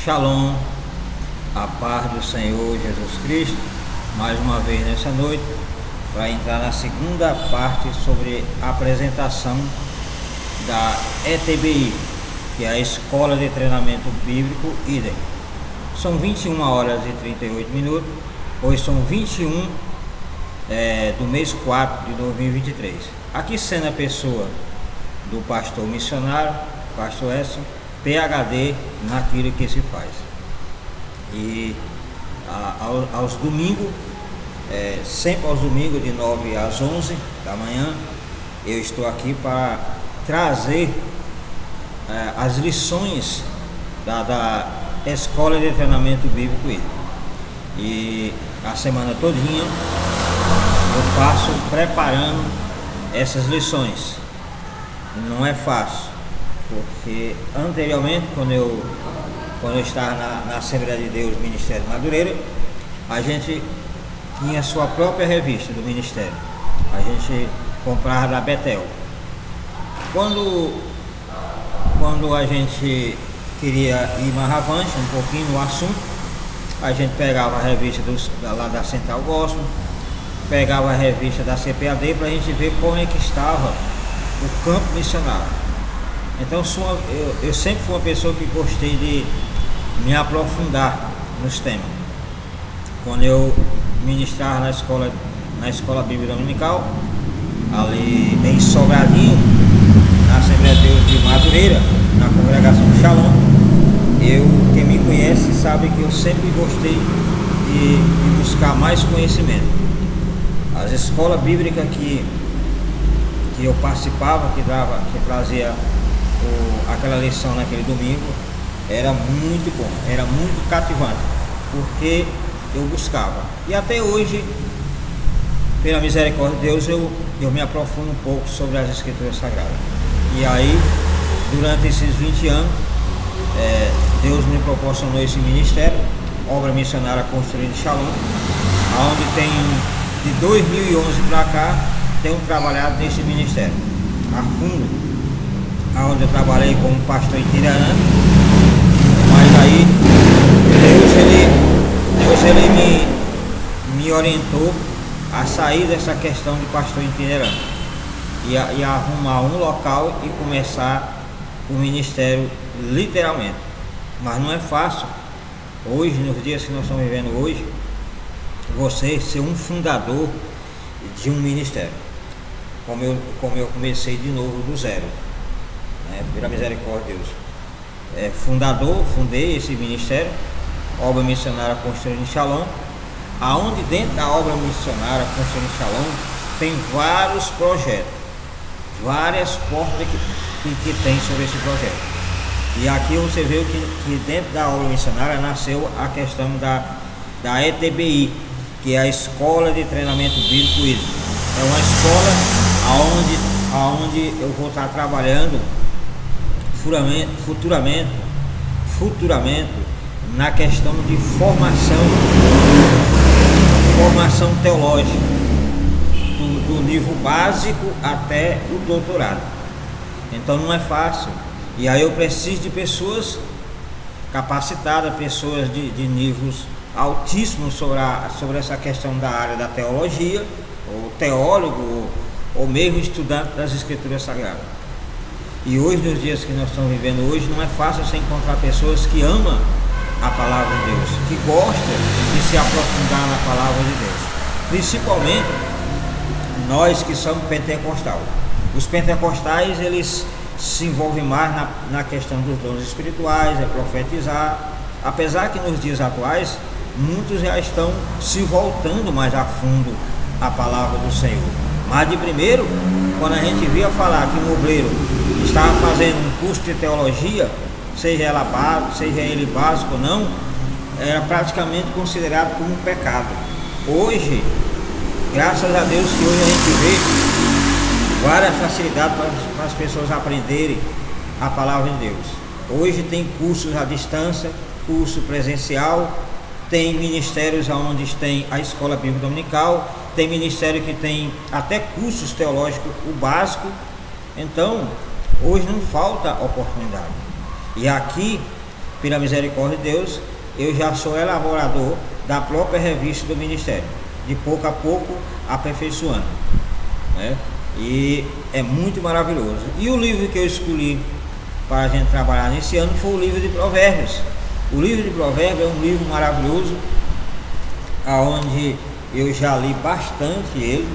Shalom, a paz do Senhor Jesus Cristo, mais uma vez nessa noite, para entrar na segunda parte sobre a apresentação da ETBI, que é a Escola de Treinamento Bíblico IDEM. São 21 horas e 38 minutos, hoje são 21 do mês 4 de 2023. Aqui sendo a pessoa do pastor missionário, pastor Edson, PhD naquilo que se faz. E aos domingos, sempre aos domingos de 9 às 11 da manhã, eu estou aqui para trazer as lições da Escola de Treinamento Bíblico IDEM. E a semana todinha eu passo preparando essas lições. Não é fácil, porque anteriormente, quando eu estava na Assembleia de Deus, Ministério Madureira, a gente tinha sua própria revista do Ministério. A gente comprava da Betel. Quando a gente queria ir mais avante um pouquinho no assunto, a gente pegava a revista lá da Central Gospel, pegava a revista da CPAD para a gente ver como é que estava o campo missionário. Então eu sempre fui uma pessoa que gostei de me aprofundar nos temas. Quando eu ministrava na escola bíblica dominical, ali em Sobradinho, na Assembleia de Deus de Madureira, na congregação do Shalom, quem me conhece sabe que eu sempre gostei de buscar mais conhecimento. As escolas bíblicas que eu participava, que trazia aquela lição naquele domingo, era muito bom, era muito cativante, porque eu buscava. E até hoje, pela misericórdia de Deus, eu me aprofundo um pouco sobre as Escrituras Sagradas. E aí, durante esses 20 anos, Deus me proporcionou esse ministério, Obra Missionária Construindo Shalom, onde tem, de 2011 para cá, tenho trabalhado nesse ministério a fundo, onde eu trabalhei como pastor itinerante. Mas aí Deus ele me orientou a sair dessa questão de pastor itinerante e arrumar um local e começar o ministério literalmente. Mas não é fácil hoje, nos dias que nós estamos vivendo hoje, você ser um fundador de um ministério, como eu comecei de novo do zero, né, pela misericórdia de Deus. Fundei esse ministério, Obra Missionária Construindo Shalom, aonde dentro da Obra Missionária Construindo Shalom tem vários projetos, várias portas que tem sobre esse projeto. E aqui você vê que dentro da Obra Missionária nasceu a questão da ETBI, que é a Escola de Treinamento Bíblico IDEM. É uma escola aonde eu vou estar trabalhando futuramente na questão de formação teológica, do nível básico até o doutorado. Então não é fácil. E aí eu preciso de pessoas capacitadas, pessoas de níveis altíssimos sobre essa questão da área da teologia, ou teólogo, ou mesmo estudante das Escrituras Sagradas. E hoje, nos dias que nós estamos vivendo hoje, não é fácil você encontrar pessoas que amam a palavra de Deus, que gostam de se aprofundar na palavra de Deus, principalmente nós que somos pentecostais. Os pentecostais, eles se envolvem mais na questão dos dons espirituais, profetizar, apesar que nos dias atuais muitos já estão se voltando mais a fundo à palavra do Senhor. Mas de primeiro, quando a gente via falar que um obreiro estava fazendo um curso de teologia, seja ele básico ou não, era praticamente considerado como um pecado. Hoje, graças a Deus que hoje a gente vê várias facilidades para as pessoas aprenderem a palavra de Deus. Hoje tem cursos à distância, curso presencial, tem ministérios onde tem a escola bíblica dominical, tem ministério que tem até cursos teológicos, o básico. Então, hoje não falta oportunidade. E aqui pela misericórdia de Deus, eu já sou elaborador da própria revista do ministério, de pouco a pouco aperfeiçoando, né? E é muito maravilhoso. E o livro que eu escolhi para a gente trabalhar nesse ano foi o livro de Provérbios. O livro de Provérbios é um livro maravilhoso, aonde eu já li bastante ele.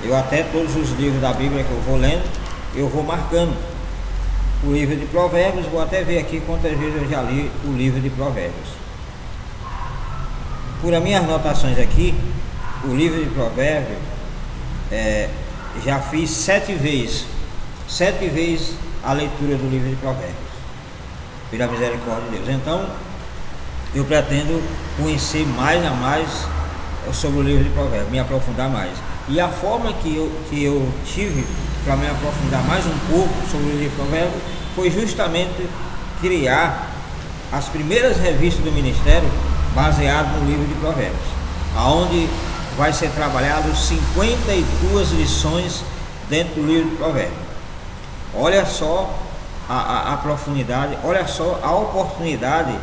Eu até todos os livros da Bíblia que eu vou lendo, eu vou marcando o livro de Provérbios. Vou até ver aqui quantas vezes eu já li o livro de Provérbios. Por as minhas anotações aqui, o livro de Provérbios, já fiz 7 vezes a leitura do livro de Provérbios, pela misericórdia de Deus. Então, eu pretendo conhecer mais a mais sobre o livro de Provérbios, me aprofundar mais. E a forma que eu tive para me aprofundar mais um pouco sobre o livro de Provérbios foi justamente criar as primeiras revistas do ministério baseadas no livro de Provérbios, aonde vai ser trabalhado 52 lições dentro do livro de Provérbios. Olha só a profundidade, olha só a oportunidade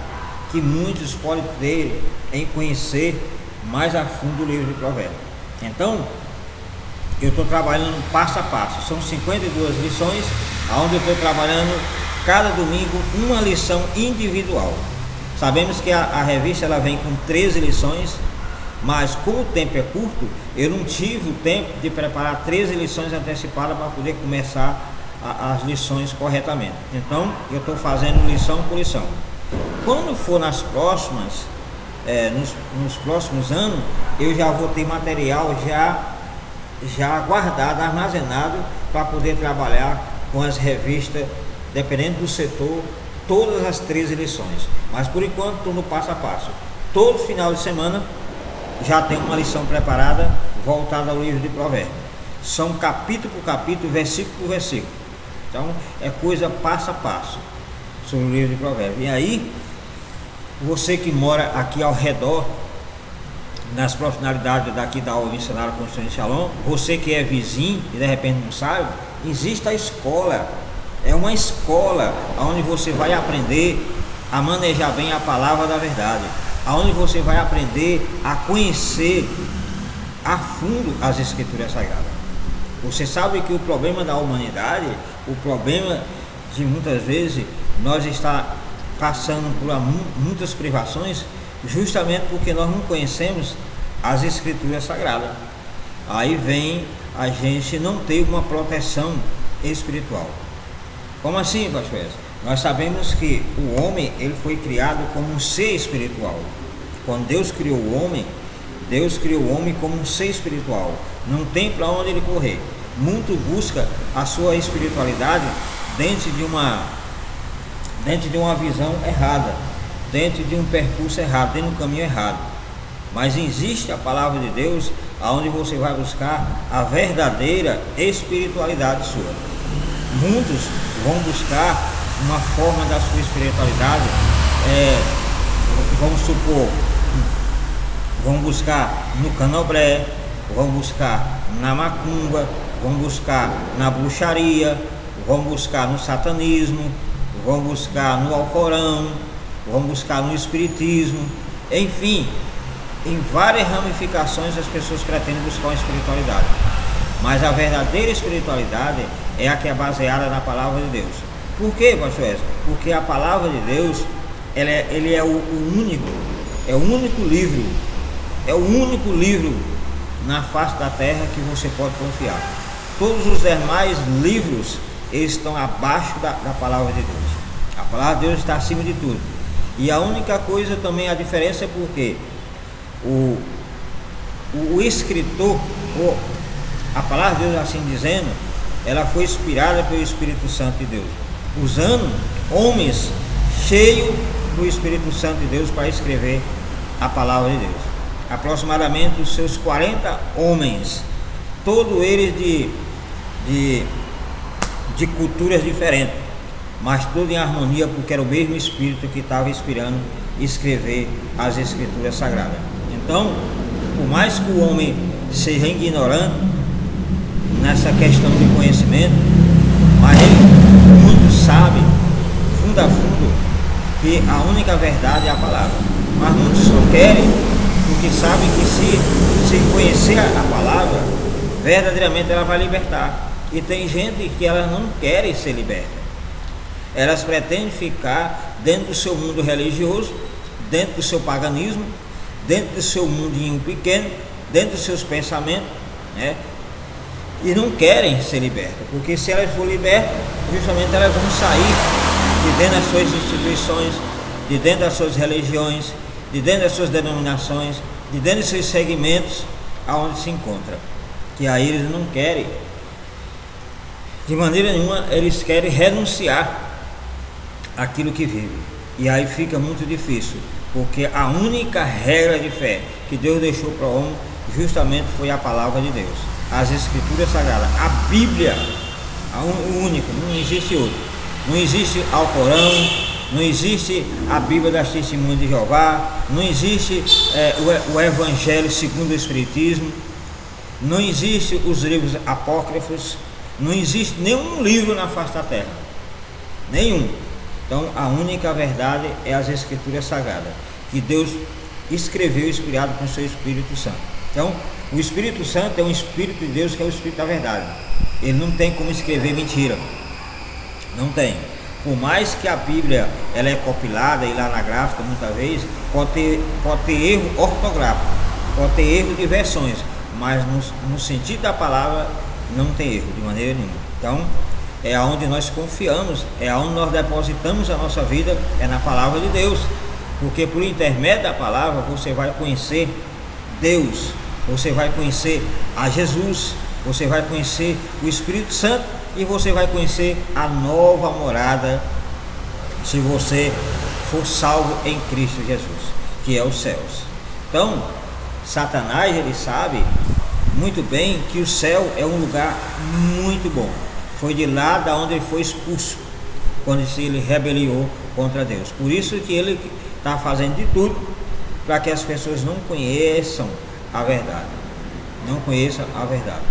que muitos podem ter em conhecer mais a fundo o livro de Provérbios. Então, eu estou trabalhando passo a passo. São 52 lições, onde eu estou trabalhando cada domingo uma lição individual. Sabemos que a revista ela vem com 13 lições, mas como o tempo é curto, eu não tive o tempo de preparar 13 lições antecipadas para poder começar as lições corretamente. Então, eu estou fazendo lição por lição. Quando for nas próximas, nos próximos anos, eu já vou ter material já guardado, armazenado, para poder trabalhar com as revistas, dependendo do setor, todas as 13 lições. Mas por enquanto estou no passo a passo. Todo final de semana já tem uma lição preparada voltada ao livro de Provérbios. São capítulo por capítulo, versículo por versículo. Então é coisa passo a passo sobre o livro de Provérbios. E aí, você que mora aqui ao redor, nas proximidades daqui da aula missionária Construindo Shalom, você que é vizinho e de repente não sabe, existe a escola. É uma escola onde você vai aprender a manejar bem a palavra da verdade, onde você vai aprender a conhecer a fundo as escrituras sagradas. Você sabe que o problema da humanidade, o problema de muitas vezes nós está passando por muitas privações, justamente porque nós não conhecemos as escrituras sagradas. Aí vem a gente não ter uma proteção espiritual. Como assim, pastor? Nós sabemos que o homem ele foi criado como um ser espiritual. Quando Deus criou o homem como um ser espiritual. Não tem para onde ele correr. Muito busca a sua espiritualidade dentro de uma visão errada, dentro de um percurso errado, dentro de um caminho errado. Mas existe a palavra de Deus, aonde você vai buscar a verdadeira espiritualidade sua. Muitos vão buscar uma forma da sua espiritualidade, vamos supor, vão buscar no candomblé, vão buscar na macumba, vão buscar na bruxaria, vão buscar no satanismo, vão buscar no Alcorão, vão buscar no espiritismo, enfim, em várias ramificações as pessoas pretendem buscar uma espiritualidade. Mas a verdadeira espiritualidade é a que é baseada na palavra de Deus. Por quê, pastor Wesley? Porque a palavra de Deus, ele é o único livro na face da terra que você pode confiar. Todos os demais livros, eles estão abaixo da palavra de Deus. A palavra de Deus está acima de tudo. E a única coisa também, a diferença é porque o escritor, a palavra de Deus assim dizendo, ela foi inspirada pelo Espírito Santo de Deus, usando homens cheios do Espírito Santo de Deus para escrever a palavra de Deus. Aproximadamente os seus 40 homens, todos eles de culturas diferentes, mas tudo em harmonia, porque era o mesmo Espírito que estava inspirando escrever as Escrituras Sagradas. Então, por mais que o homem seja ignorante nessa questão de conhecimento, mas ele muito sabe, fundo a fundo, que a única verdade é a palavra. Mas muitos não querem, porque sabem que se conhecer a palavra, verdadeiramente ela vai libertar. E tem gente que elas não querem ser libertas. Elas pretendem ficar dentro do seu mundo religioso, dentro do seu paganismo, dentro do seu mundinho pequeno, dentro dos seus pensamentos, né? E não querem ser libertas, porque se elas forem libertas, justamente elas vão sair de dentro das suas instituições, de dentro das suas religiões, de dentro das suas denominações, de dentro dos seus segmentos, aonde se encontra. Que aí eles não querem, de maneira nenhuma, eles querem renunciar àquilo que vivem. E aí fica muito difícil, porque a única regra de fé que Deus deixou para o homem justamente foi a palavra de Deus, as Escrituras Sagradas, a Bíblia, o único, não existe outro. Não existe Alcorão, não existe a Bíblia das Testemunhas de Jeová, não existe o Evangelho segundo o Espiritismo, não existe os livros apócrifos, não existe nenhum livro na face da terra, nenhum. Então a única verdade é as Escrituras Sagradas, que Deus escreveu inspirado com o seu Espírito Santo. Então o Espírito Santo é um Espírito de Deus, que é o Espírito da verdade. Ele não tem como escrever mentira, não tem. Por mais que a Bíblia ela é compilada e lá na gráfica muitas vezes pode ter erro ortográfico, pode ter erro de versões, mas no sentido da palavra não tem erro de maneira nenhuma. Então é aonde nós confiamos, é aonde nós depositamos a nossa vida, é na palavra de Deus, porque por intermédio da palavra você vai conhecer Deus, você vai conhecer a Jesus, você vai conhecer o Espírito Santo e você vai conhecer a nova morada, se você for salvo em Cristo Jesus, que é os céus. Então Satanás, ele sabe muito bem que o céu é um lugar muito bom. Foi de lá da onde ele foi expulso, quando ele rebeliou contra Deus. Por isso que ele está fazendo de tudo para que as pessoas não conheçam a verdade, não conheçam a verdade,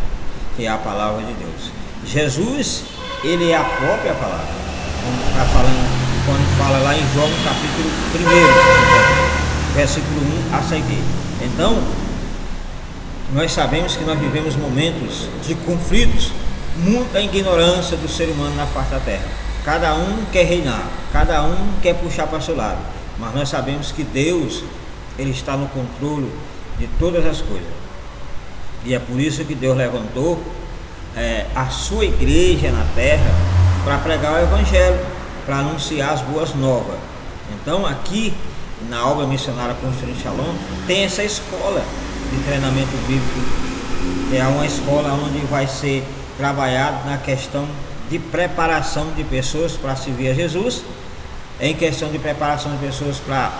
que é a palavra de Deus. Jesus, ele é a própria palavra, como está falando, quando fala lá em João capítulo 1, versículo 1 a seguir. Então nós sabemos que nós vivemos momentos de conflitos, muita ignorância do ser humano na face da terra. Cada um quer reinar, cada um quer puxar para o seu lado, mas nós sabemos que Deus, ele está no controle de todas as coisas, e é por isso que Deus levantou a sua igreja na terra para pregar o Evangelho, para anunciar as boas novas. Então aqui na obra missionária Construindo Shalom tem essa escola de treinamento bíblico, é uma escola onde vai ser trabalhado na questão de preparação de pessoas para servir a Jesus, em questão de preparação de pessoas para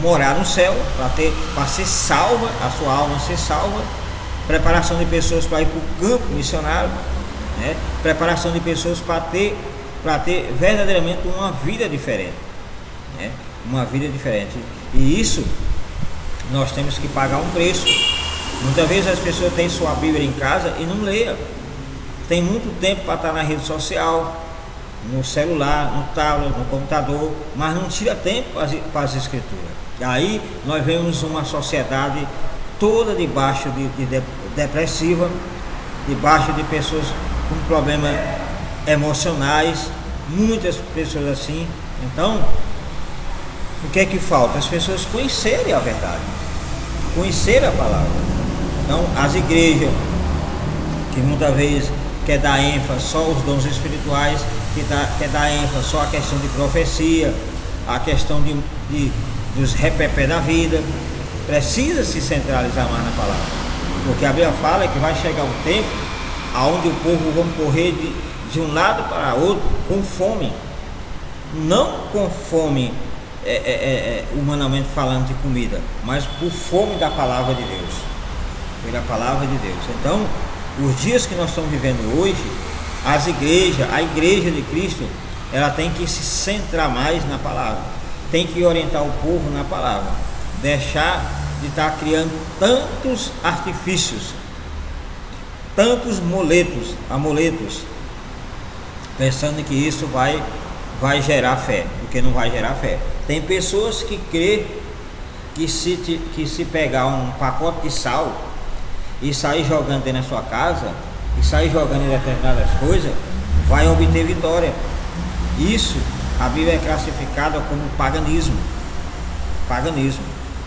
morar no céu, para ser salva, a sua alma ser salva, preparação de pessoas para ir para o campo missionário, né? Preparação de pessoas para ter verdadeiramente uma vida diferente, né? Uma vida diferente. E isso nós temos que pagar um preço. Muitas vezes as pessoas têm sua Bíblia em casa e não leem. Tem muito tempo para estar na rede social, no celular, no tablet, no computador, mas não tira tempo para as escrituras. E aí nós vemos uma sociedade toda debaixo de depressiva, debaixo de pessoas com problemas emocionais, muitas pessoas assim. Então o que é que falta? As pessoas conhecerem a verdade, conhecerem a palavra. Então as igrejas que muitas vezes quer dar ênfase só aos dons espirituais, quer dar ênfase só à questão de profecia, a questão dos repepé da vida, precisa se centralizar mais na palavra, porque a Bíblia fala que vai chegar um tempo onde o povo vão correr de um lado para outro com fome, não com fome humanamente falando de comida, mas por fome da palavra de Deus, pela palavra de Deus. Então os dias que nós estamos vivendo hoje, a igreja de Cristo, ela tem que se centrar mais na palavra, tem que orientar o povo na palavra, deixar de estar criando tantos artifícios, tantos amuletos, pensando que isso vai vai gerar fé, porque não vai gerar fé. Tem pessoas que crê que se pegar um pacote de sal e sair jogando dentro da sua casa, e sair jogando em determinadas coisas, vai obter vitória. Isso a Bíblia é classificada como paganismo.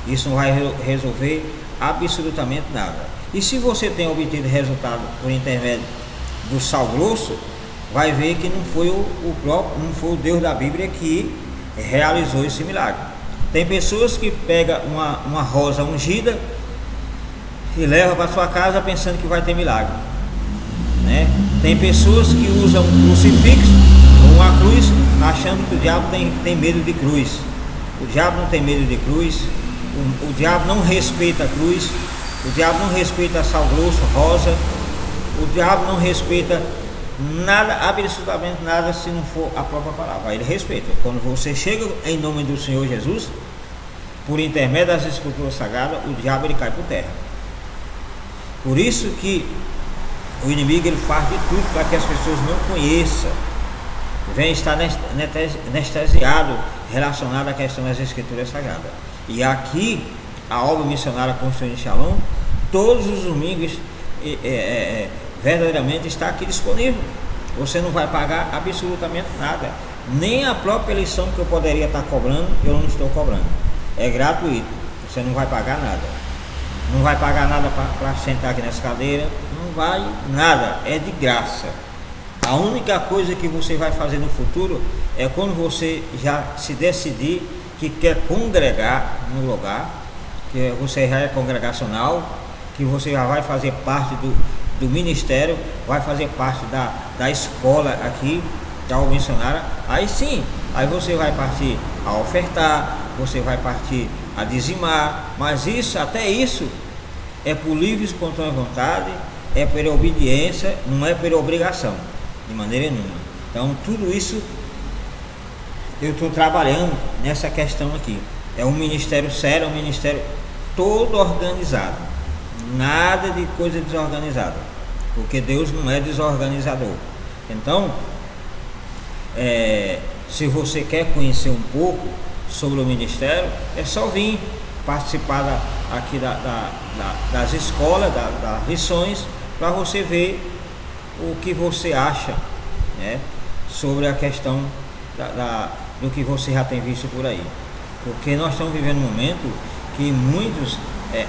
Isso não vai resolver absolutamente nada. E se você tem obtido resultado por intermédio do sal grosso, vai ver que não foi não foi o Deus da Bíblia que realizou esse milagre. Tem pessoas que pegam uma rosa ungida e levam para sua casa pensando que vai ter milagre, né? Tem pessoas que usam um crucifixo ou uma cruz achando que o diabo tem medo de cruz. O diabo não tem medo de cruz. O diabo não respeita a cruz. O diabo não respeita sal grosso, rosa. O diabo não respeita nada, absolutamente nada, se não for a própria palavra. Ele respeita. Quando você chega em nome do Senhor Jesus, por intermédio das escrituras sagradas, o diabo ele cai por terra. Por isso que o inimigo ele faz de tudo para que as pessoas não conheçam, vem estar anestesiado relacionado à questão das escrituras sagradas. E aqui a obra missionária Construindo Shalom, todos os domingos verdadeiramente está aqui disponível. Você não vai pagar absolutamente nada, nem a própria lição que eu poderia estar cobrando, eu não estou cobrando. É gratuito, você não vai pagar nada. Não vai pagar nada para sentar aqui nessa cadeira, não vai nada, é de graça. A única coisa que você vai fazer no futuro é quando você já se decidir que quer congregar no lugar, que você já é congregacional, que você já vai fazer parte do ministério, vai fazer parte da escola aqui, da obra missionária. Aí sim, aí você vai partir a ofertar, você vai partir a dizimar, mas até isso é por livre e espontânea vontade, é por obediência, não é por obrigação, de maneira nenhuma. Então tudo isso eu estou trabalhando nessa questão aqui. É um ministério sério, é um ministério todo organizado, nada de coisa desorganizada, porque Deus não é desorganizador. Então, se você quer conhecer um pouco sobre o ministério, é só vir participar aqui das escolas, das lições, para você ver o que você acha, né, sobre a questão do que você já tem visto por aí. Porque nós estamos vivendo um momento que muitos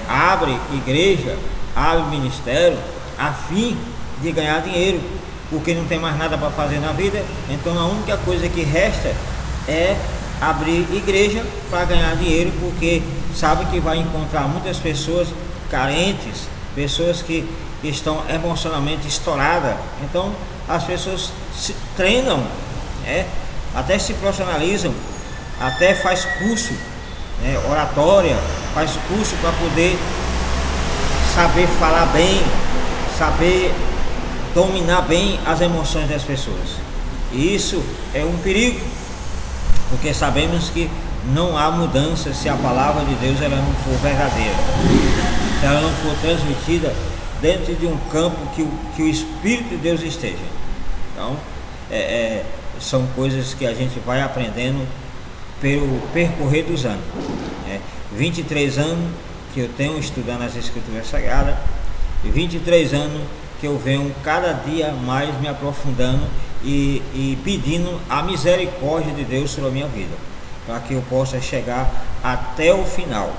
abrem igreja, abrem ministério a fim de ganhar dinheiro, porque não tem mais nada para fazer na vida. Então a única coisa que resta é abrir igreja para ganhar dinheiro, porque sabe que vai encontrar muitas pessoas carentes, pessoas que estão emocionalmente estouradas. Então as pessoas se treinam, até se profissionalizam, até faz curso, oratória, faz curso para poder saber falar bem, saber dominar bem as emoções das pessoas. E isso é um perigo, porque sabemos que não há mudança se a palavra de Deus ela não for verdadeira, se ela não for transmitida dentro de um campo que o Espírito de Deus esteja. Então são coisas que a gente vai aprendendo pelo percorrer dos anos. 23 anos que eu tenho estudando as Escrituras Sagradas, e 23 anos que eu venho cada dia mais me aprofundando e pedindo a misericórdia de Deus sobre a minha vida, para que eu possa chegar até o final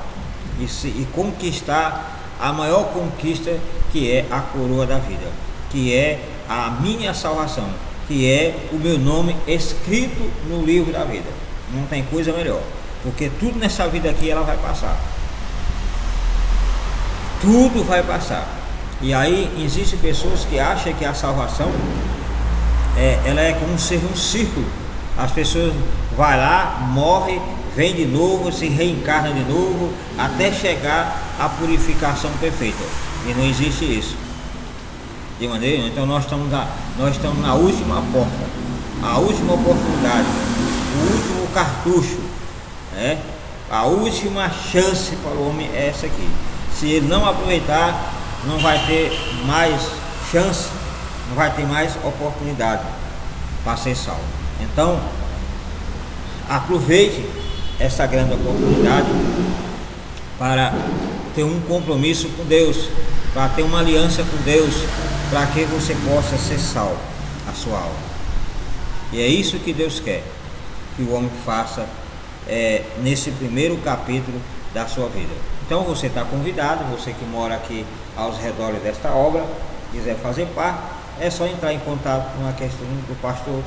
e conquistar a maior conquista, que é a coroa da vida, que é a minha salvação, que é o meu nome escrito no livro da vida. Não tem coisa melhor, porque tudo nessa vida aqui ela vai passar, tudo vai passar. E aí existem pessoas que acham que a salvação ela é como ser um círculo. As pessoas vai lá, morre, vem de novo, se reencarna de novo, até chegar à purificação perfeita. E não existe isso, de maneira nenhuma. Então nós estamos na última porta, a última oportunidade, o último cartucho, a última chance para o homem é essa aqui. Se ele não aproveitar, não vai ter mais chance, não vai ter mais oportunidade para ser salvo. Então aproveite essa grande oportunidade para ter um compromisso com Deus, para ter uma aliança com Deus, para que você possa ser salvo, a sua alma. E é isso que Deus quer que o homem faça nesse primeiro capítulo da sua vida. Então você está convidado, você que mora aqui aos redores desta obra, quiser fazer parte, é só entrar em contato com a questão do pastor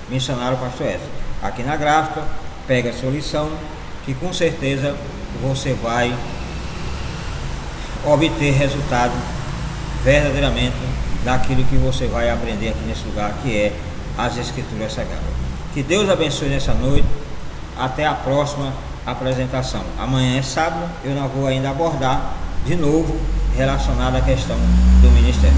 missionário, pastor Edson. Aqui na gráfica, pega a sua lição, que com certeza você vai obter resultado verdadeiramente daquilo que você vai aprender aqui nesse lugar, que é as Escrituras Sagradas. Que Deus abençoe nessa noite. Até a próxima apresentação. Amanhã é sábado, eu não vou ainda abordar de novo relacionado à questão do ministério.